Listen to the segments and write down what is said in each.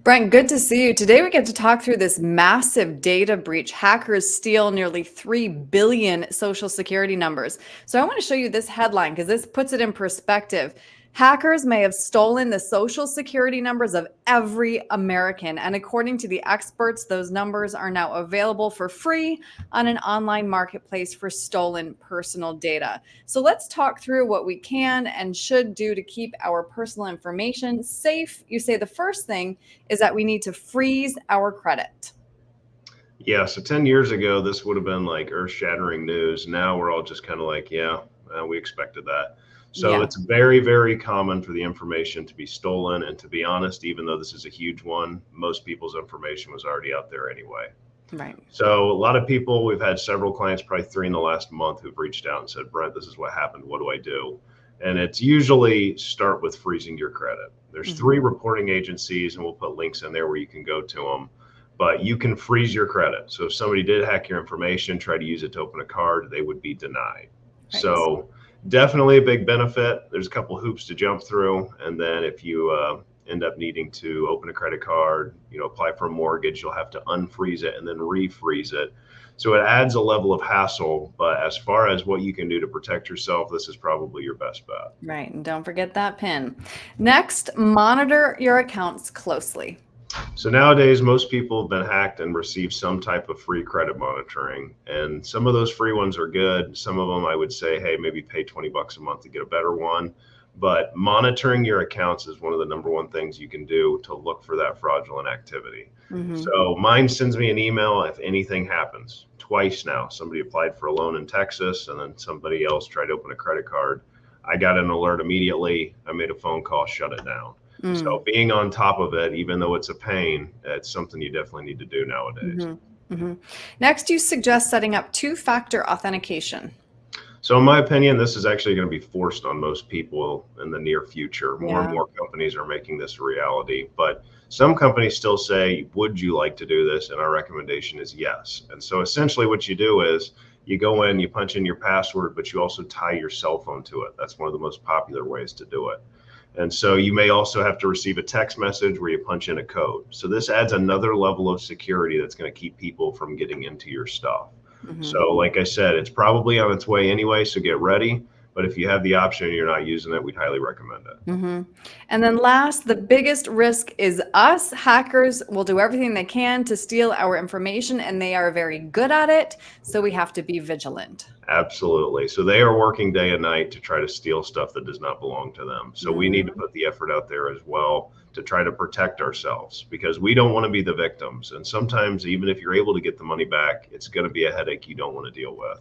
Brent, good to see you. Today we get to talk through this massive data breach. Hackers steal nearly 3 billion social security numbers. So I want to show you this headline because this puts it in perspective. Hackers may have stolen the social security numbers of every American. And according to the experts, those numbers are now available for free on an online marketplace for stolen personal data. So let's talk through what we can and should do to keep our personal information safe. You say the first thing is that we need to freeze our credit. Yeah, so 10 years ago, this would have been like earth-shattering news. Now we're all just kind of like, yeah, we expected that. So Yeah, it's very, very common for the information to be stolen. And to be honest, even though this is a huge one, most people's information was already out there anyway. right. So a lot of people, we've had several clients, probably 3 in the last month, who've reached out and said, Brent, this is what happened. What do I do? And it's usually start with freezing your credit. There's 3 reporting agencies, and we'll put links in there where you can go to them. But you can freeze your credit. So if somebody did hack your information, try to use it to open a card, they would be denied. Right. So definitely a big benefit. There's a couple hoops to jump through. And then if you end up needing to open a credit card, apply for a mortgage, you'll have to unfreeze it and then refreeze it. So it adds a level of hassle, but as far as what you can do to protect yourself, this is probably your best bet. Right. And don't forget that PIN. Next, monitor your accounts closely. So nowadays, most people have been hacked and received some type of free credit monitoring. And some of those free ones are good. Some of them I would say, hey, maybe pay $20 a month to get a better one. But monitoring your accounts is one of the number one things you can do to look for that fraudulent activity. So mine sends me an email if anything happens. Twice now, somebody applied for a loan in Texas and then somebody else tried to open a credit card. I got an alert immediately. I made a phone call, shut it down. So being on top of it, even though it's a pain, it's something you definitely need to do nowadays. Next, you suggest setting up two-factor authentication. So in my opinion, this is actually going to be forced on most people in the near future. More and more companies are making this a reality, but some companies still say, would you like to do this? And our recommendation is yes. And so essentially what you do is you go in, you punch in your password, but you also tie your cell phone to it. That's one of the most popular ways to do it. And so you may also have to receive a text message where you punch in a code. So this adds another level of security that's going to keep people from getting into your stuff. So like I said, it's probably on its way anyway, so get ready. But if you have the option and you're not using it, we'd highly recommend it. And then last, the biggest risk is us. Hackers will do everything they can to steal our information, and they are very good at it. So we have to be vigilant. Absolutely. So they are working day and night to try to steal stuff that does not belong to them. So we need to put the effort out there as well to try to protect ourselves, because we don't want to be the victims. And sometimes even if you're able to get the money back, it's going to be a headache you don't want to deal with.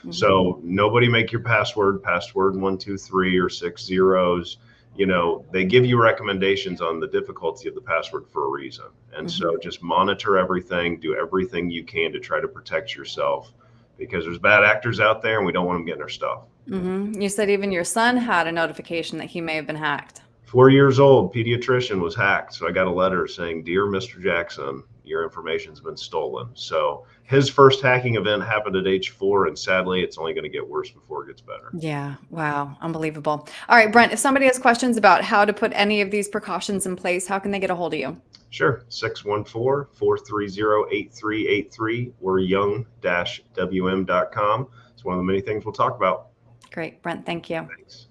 So nobody make your password 1, 2, 3 or 6 zeros. They give you recommendations on the difficulty of the password for a reason. And so just monitor everything, do everything you can to try to protect yourself, because there's bad actors out there and we don't want them getting our stuff. You said even your son had a notification that he may have been hacked. 4 years old, pediatrician was hacked. So I got a letter saying, dear Mr. Jackson, your information's been stolen. So his first hacking event happened at age 4. And sadly, it's only going to get worse before it gets better. Yeah. Wow. Unbelievable. All right, Brent, if somebody has questions about how to put any of these precautions in place, how can they get a hold of you? Sure. 614-430-8383 or young-wm.com. It's one of the many things we'll talk about. Great. Brent, thank you. Thanks.